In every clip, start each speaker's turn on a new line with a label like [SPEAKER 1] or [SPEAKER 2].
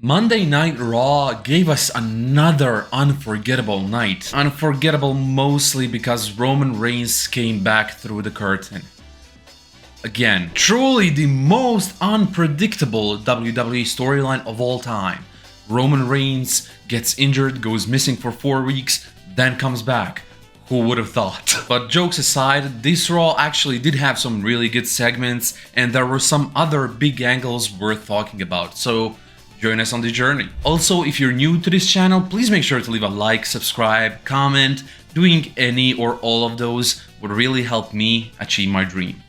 [SPEAKER 1] Monday Night Raw gave us another unforgettable night. Unforgettable mostly because Roman Reigns came back through the curtain. Again, truly the most unpredictable WWE storyline of all time. Roman Reigns gets injured, goes missing for 4 weeks, then comes back. Who would have thought? But jokes aside, this Raw actually did have some really good segments, and there were some other big angles worth talking about, so join us on the journey. Also, if you're new to this channel, please make sure to leave a like, subscribe, comment. Doing any or all of those would really help me achieve my dream.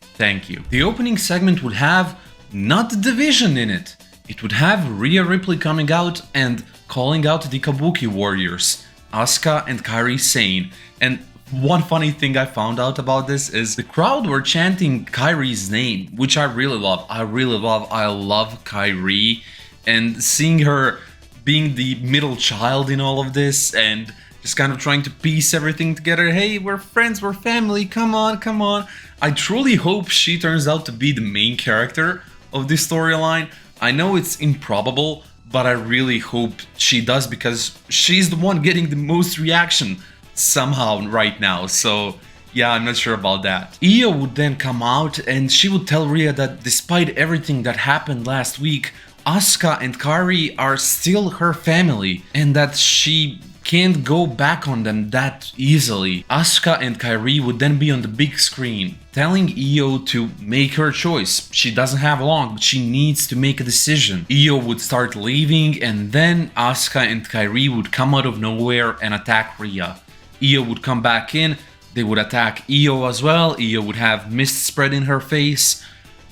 [SPEAKER 1] Thank you. The opening segment would have not the division in it. It would have Rhea Ripley coming out and calling out the Kabuki Warriors, Asuka and Kairi Sane. And one funny thing I found out about this is the crowd were chanting Kairi's name, which I really love. I love Kairi. And seeing her being the middle child in all of this and just kind of trying to piece everything together. Hey, we're friends, we're family, come on, come on. I truly hope she turns out to be the main character of this storyline. I know it's improbable, but I really hope she does because she's the one getting the most reaction somehow right now. So yeah, I'm not sure about that. IYO would then come out and she would tell Rhea that despite everything that happened last week, Asuka and Kairi are still her family and that she can't go back on them that easily. Asuka and Kairi would then be on the big screen, telling IYO to make her choice. She doesn't have long, but she needs to make a decision. IYO would start leaving and then Asuka and Kairi would come out of nowhere and attack Rhea. IYO would come back in, they would attack IYO as well, IYO would have mist spread in her face,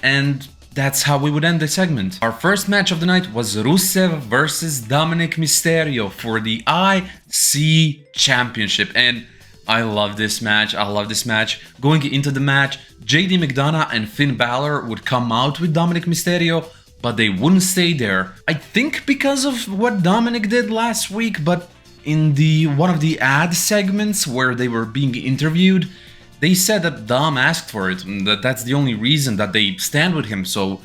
[SPEAKER 1] and that's how we would end the segment. Our first match of the night was Rusev versus Dominic Mysterio for the IC Championship. And I love this match. Going into the match, JD McDonough and Finn Balor would come out with Dominic Mysterio, but they wouldn't stay there. I think because of what Dominic did last week, but in one of the ad segments where they were being interviewed, they said that Dom asked for it, and that's the only reason that they stand with him, so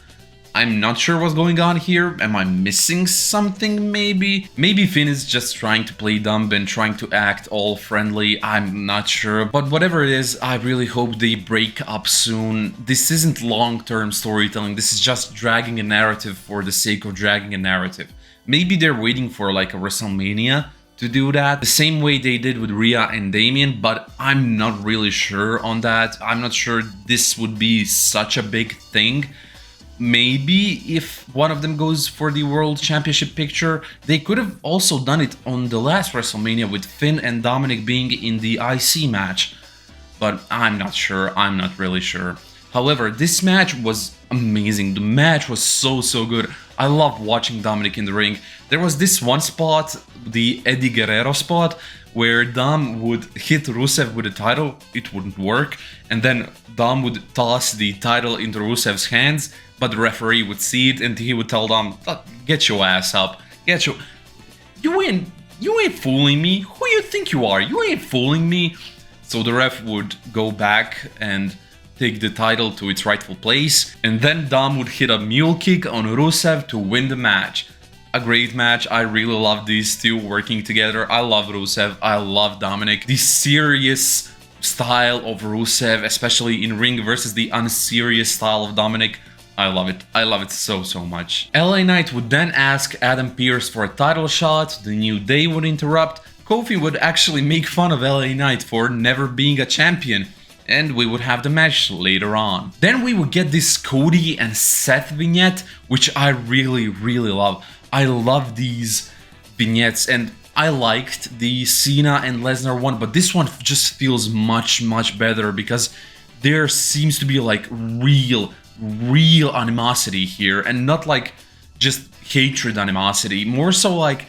[SPEAKER 1] I'm not sure what's going on here. Am I missing something maybe? Maybe Finn is just trying to play dumb and trying to act all friendly, I'm not sure. But whatever it is, I really hope they break up soon. This isn't long-term storytelling, this is just dragging a narrative for the sake of dragging a narrative. Maybe they're waiting for like a WrestleMania to do that, the same way they did with Rhea and Damian, but I'm not really sure on that. I'm not sure this would be such a big thing. Maybe if one of them goes for the World Championship picture, they could have also done it on the last WrestleMania with Finn and Dominic being in the IC match, but I'm not sure, I'm not really sure. However, this match was amazing. The match was so good. I love watching Dominic in the ring. There was this one spot, the Eddie Guerrero spot, where Dom would hit Rusev with the title, it wouldn't work, and then Dom would toss the title into Rusev's hands, but the referee would see it and he would tell Dom, get your ass up, you ain't fooling me, who you think you are, you ain't fooling me. So the ref would go back and take the title to its rightful place, and then Dom would hit a mule kick on Rusev to win the match. A great match, I really love these two working together. I love Rusev, I love Dominic. The serious style of Rusev, especially in ring versus the unserious style of Dominic, I love it so much. LA Knight would then ask Adam Pearce for a title shot, the New Day would interrupt, Kofi would actually make fun of LA Knight for never being a champion, and we would have the match later on. Then we would get this Cody and Seth vignette, which I really love. I love these vignettes, and I liked the Cena and Lesnar one, but this one just feels much better because there seems to be like real animosity here, and not like just hatred animosity, more so like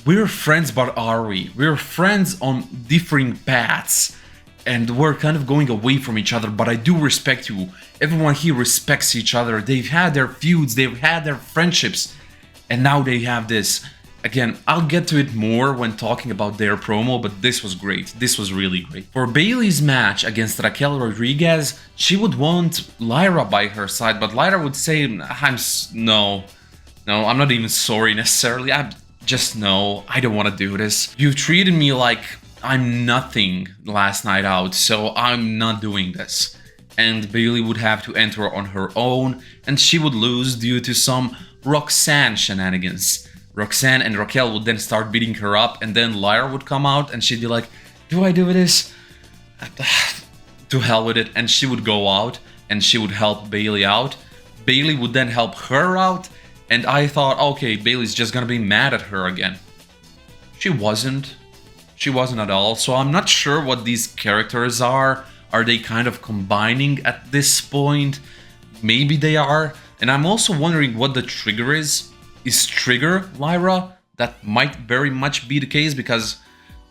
[SPEAKER 1] we're friends, but are we? We're friends on differing paths, and we're kind of going away from each other, but I do respect you. Everyone here respects each other. They've had their feuds, they've had their friendships, and now they have this. Again, I'll get to it more when talking about their promo, but this was great. This was really great. For Bayley's match against Raquel Rodriguez, she would want Lyra by her side, but Lyra would say, no, No, I'm not even sorry necessarily. I just no, I don't want to do this. You treated me like I'm nothing last night out, so I'm not doing this. And Bayley would have to enter on her own, and she would lose due to some Roxanne shenanigans. Roxanne and Raquel would then start beating her up, and then Lyra would come out, and she'd be like, do I do this? To hell with it. And she would go out, and she would help Bayley out. Bayley would then help her out, and I thought, okay, Bayley's just gonna be mad at her again. She wasn't. She wasn't at all, so I'm not sure what these characters are. Are they kind of combining at this point? Maybe they are. And I'm also wondering what the trigger is. Is Trigger Lyra? That might very much be the case, because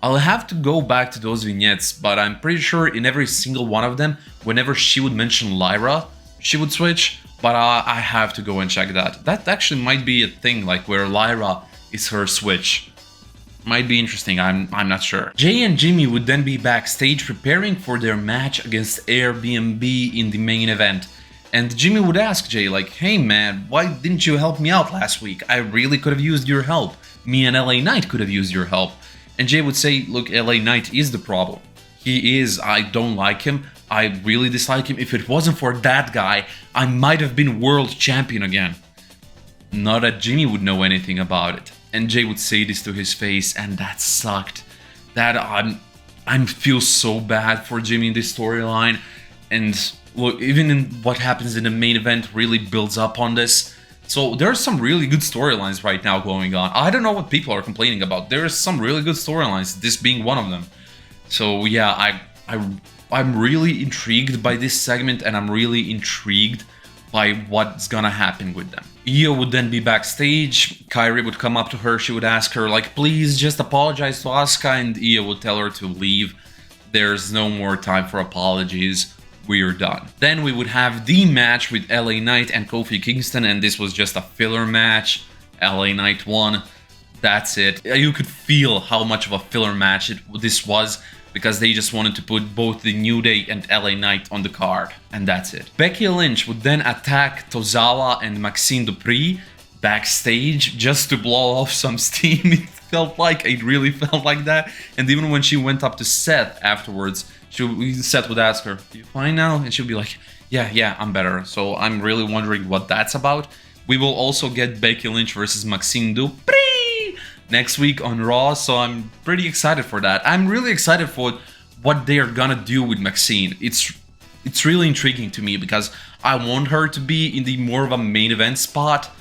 [SPEAKER 1] I'll have to go back to those vignettes, but I'm pretty sure in every single one of them, whenever she would mention Lyra, she would switch. But I have to go and check that. That actually might be a thing, like where Lyra is her switch. Might be interesting, I'm not sure. Jay and Jimmy would then be backstage preparing for their match against Airbnb in the main event. And Jimmy would ask Jay like, hey man, why didn't you help me out last week? I really could have used your help. Me and LA Knight could have used your help. And Jay would say, look, LA Knight is the problem. He is, I don't like him. I really dislike him. If it wasn't for that guy, I might have been world champion again. Not that Jimmy would know anything about it. And Jay would say this to his face, and that sucked. That I feel so bad for Jimmy in this storyline. And look, even in what happens in the main event really builds up on this. So there are some really good storylines right now going on. I don't know what people are complaining about. There are some really good storylines, this being one of them. So yeah, I'm really intrigued by this segment, and I'm really intrigued by what's gonna happen with them. Io would then be backstage. Kairi would come up to her. She would ask her, like, please just apologize to Asuka, and Io would tell her to leave. There's no more time for apologies. We're done. Then we would have the match with LA Knight and Kofi Kingston, and this was just a filler match. LA Knight won. That's it. You could feel how much of a filler match this was, because they just wanted to put both the New Day and LA Knight on the card, and that's it. Becky Lynch would then attack Tozawa and Maxine Dupree backstage just to blow off some steam. It really felt like that. And even when she went up to Seth afterwards, Seth would ask her, "You fine now?" And she'd be like, yeah, I'm better. So I'm really wondering what that's about. We will also get Becky Lynch versus Maxine Dupree next week on Raw, so I'm pretty excited for that. I'm really excited for what they're gonna do with Maxine. It's really intriguing to me, because I want her to be in the more of a main event spot,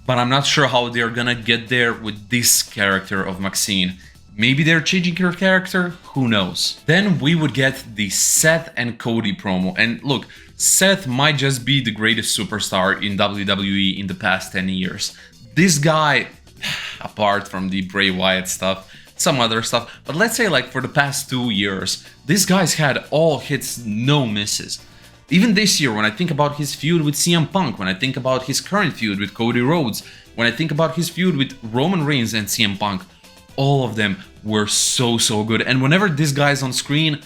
[SPEAKER 1] but I'm not sure how they're gonna get there with this character of Maxine. Maybe they're changing her character, who knows. Then we would get the Seth and Cody promo, and look, Seth might just be the greatest superstar in WWE in the past 10 years. This guy, apart from the Bray Wyatt stuff, some other stuff, but let's say like for the past 2 years, this guy's had all hits, no misses. Even this year, when I think about his feud with CM Punk, when I think about his current feud with Cody Rhodes, when I think about his feud with Roman Reigns and CM Punk, all of them were so good. And whenever this guy's on screen,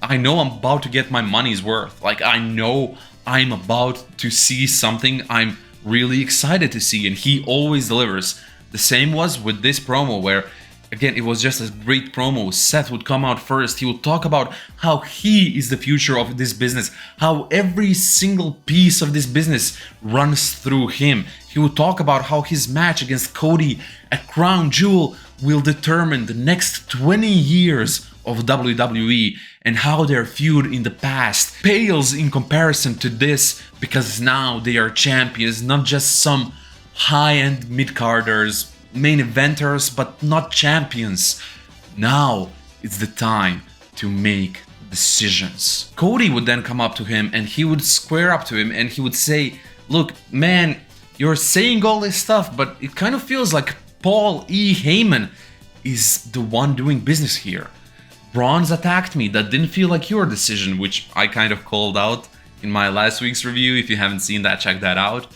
[SPEAKER 1] I know I'm about to get my money's worth. Like, I know I'm about to see something I'm really excited to see, and he always delivers. The same was with this promo, where again, it was just a great promo. Seth would come out first. He would talk about how he is the future of this business, how every single piece of this business runs through him. He would talk about how his match against Cody at Crown Jewel will determine the next 20 years of WWE, and how their feud in the past pales in comparison to this, because now they are champions, not just some high-end mid-carders, main eventers, but not champions. Now it's the time to make decisions. Cody would then come up to him, and he would square up to him, and he would say, look, man, you're saying all this stuff, but it kind of feels like Paul E. Heyman is the one doing business here. Braun's attacked me. That didn't feel like your decision, which I kind of called out in my last week's review. If you haven't seen that, check that out.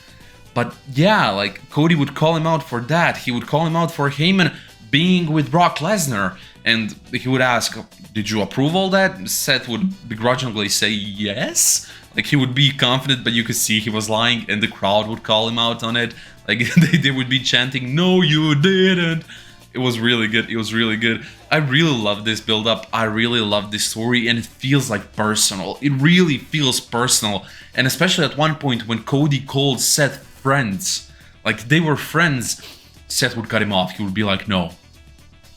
[SPEAKER 1] But yeah, like, Cody would call him out for that. He would call him out for Heyman being with Brock Lesnar. And he would ask, did you approve all that? Seth would begrudgingly say yes. Like, he would be confident, but you could see he was lying, and the crowd would call him out on it. Like they would be chanting, "No, you didn't." It was really good. It was really good. I really love this build-up. I really love this story, and it feels like personal. It really feels personal. And especially at one point when Cody called Seth friends, like they were friends, Seth would cut him off. He would be like, no,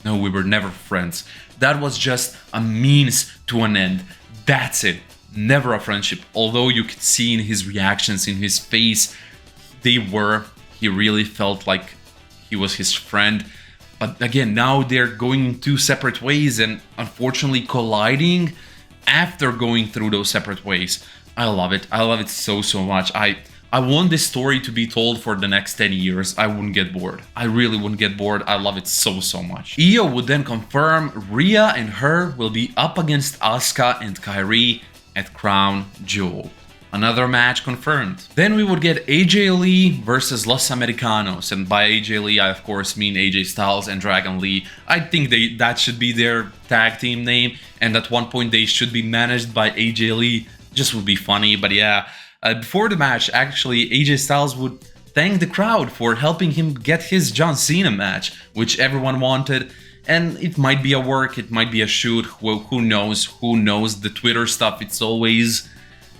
[SPEAKER 1] we were never friends. That was just a means to an end. That's it. Never a friendship. Although you could see in his reactions, in his face, he really felt like he was his friend. But again, now they're going in two separate ways and unfortunately colliding after going through those separate ways. I love it. I love it so much. I want this story to be told for the next 10 years. I wouldn't get bored. I really wouldn't get bored. I love it so much. IYO would then confirm Rhea and her will be up against Asuka and Kairi at Crown Jewel. Another match confirmed. Then we would get AJ Lee versus Los Americanos, and by AJ Lee I of course mean AJ Styles and Dragon Lee. I think that should be their tag team name, and at one point they should be managed by AJ Lee. Just would be funny, but yeah. Before the match, actually, AJ Styles would thank the crowd for helping him get his John Cena match, which everyone wanted. And it might be a work, it might be a shoot, who knows? Who knows? The Twitter stuff, it's always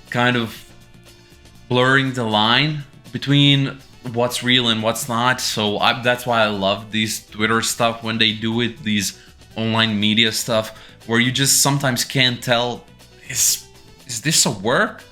[SPEAKER 1] kind of blurring the line between what's real and what's not. So that's why I love these Twitter stuff when they do it, these online media stuff, where you just sometimes can't tell, is this a work?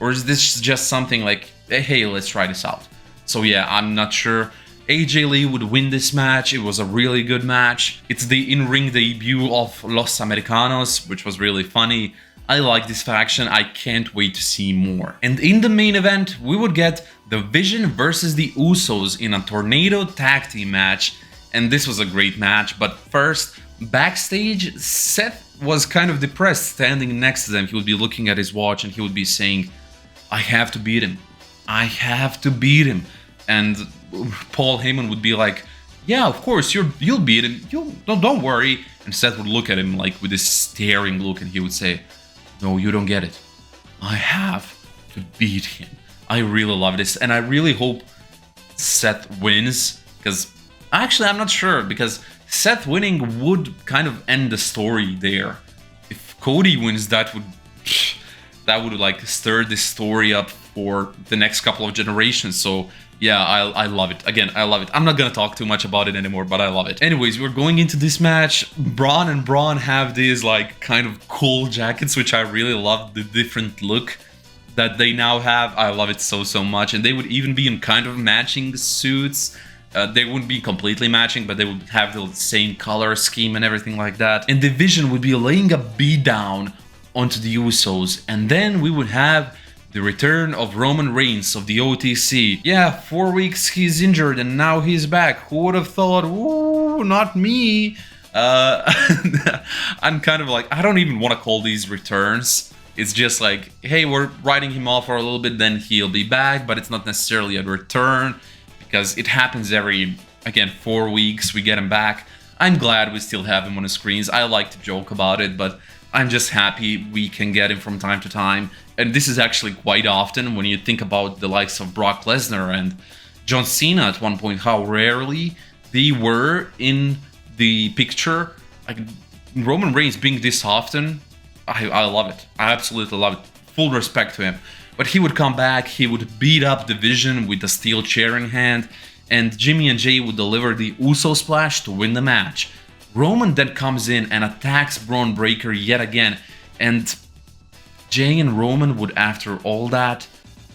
[SPEAKER 1] Or is this just something like, hey, let's try this out? So yeah, I'm not sure. AJ Lee would win this match. It was a really good match. It's the in-ring debut of Los Americanos, which was really funny. I like this faction. I can't wait to see more. And in the main event, we would get the Vision versus the Usos in a tornado tag team match. And this was a great match. But first, backstage, Seth was kind of depressed standing next to them. He would be looking at his watch and he would be saying, I have to beat him. I have to beat him. And Paul Heyman would be like, yeah, of course, you'll beat him. Don't worry. And Seth would look at him like with this staring look and he would say, no, you don't get it. I have to beat him. I really love this. And I really hope Seth wins. Because actually, I'm not sure. Because Seth winning would kind of end the story there. If Cody wins, that would like stir this story up for the next couple of generations. So yeah, I love it. Again, I love it. I'm not gonna talk too much about it anymore, but I love it. Anyways, we're going into this match. Braun and Braun have these like kind of cool jackets, which I really love the different look that they now have. I love it so much. And they would even be in kind of matching suits. They wouldn't be completely matching, but they would have the same color scheme and everything like that. And the Vision would be laying a beat down onto the Usos. And then we would have the return of Roman Reigns of the OTC. Yeah, 4 weeks he's injured and now he's back. Who would have thought? Ooh, not me. I'm kind of like, I don't even want to call these returns. It's just like, hey, we're writing him off for a little bit, then he'll be back, but it's not necessarily a return because it happens every, again, 4 weeks we get him back. I'm glad we still have him on the screens. I like to joke about it, but I'm just happy we can get him from time to time. And this is actually quite often when you think about the likes of Brock Lesnar and John Cena at one point, how rarely they were in the picture. Like Roman Reigns being this often, I love it. I absolutely love it. Full respect to him. But he would come back, he would beat up the Vision with a steel chair in hand, and Jimmy and Jay would deliver the Uso splash to win the match. Roman then comes in and attacks Braun Breaker yet again, and Jay and Roman would, after all that,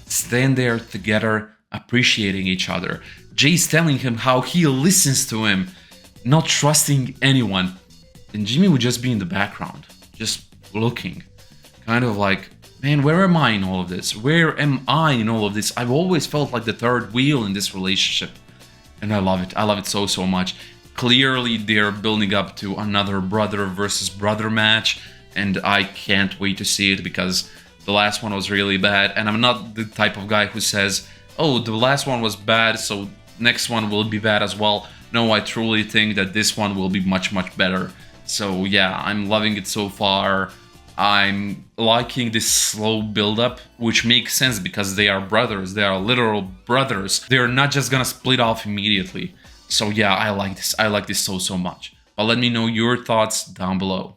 [SPEAKER 1] stand there together, appreciating each other. Jay's telling him how he listens to him, not trusting anyone. And Jimmy would just be in the background, just looking, kind of like, man, where am I in all of this? Where am I in all of this? I've always felt like the third wheel in this relationship. And I love it. I love it so much. Clearly, they're building up to another brother versus brother match. And I can't wait to see it because the last one was really bad. And I'm not the type of guy who says, oh, the last one was bad, so next one will be bad as well. No, I truly think that this one will be much better. So yeah, I'm loving it so far. I'm liking this slow build-up, which makes sense because they are brothers. They are literal brothers. They're not just gonna split off immediately. So yeah, I like this. I like this so much. But let me know your thoughts down below.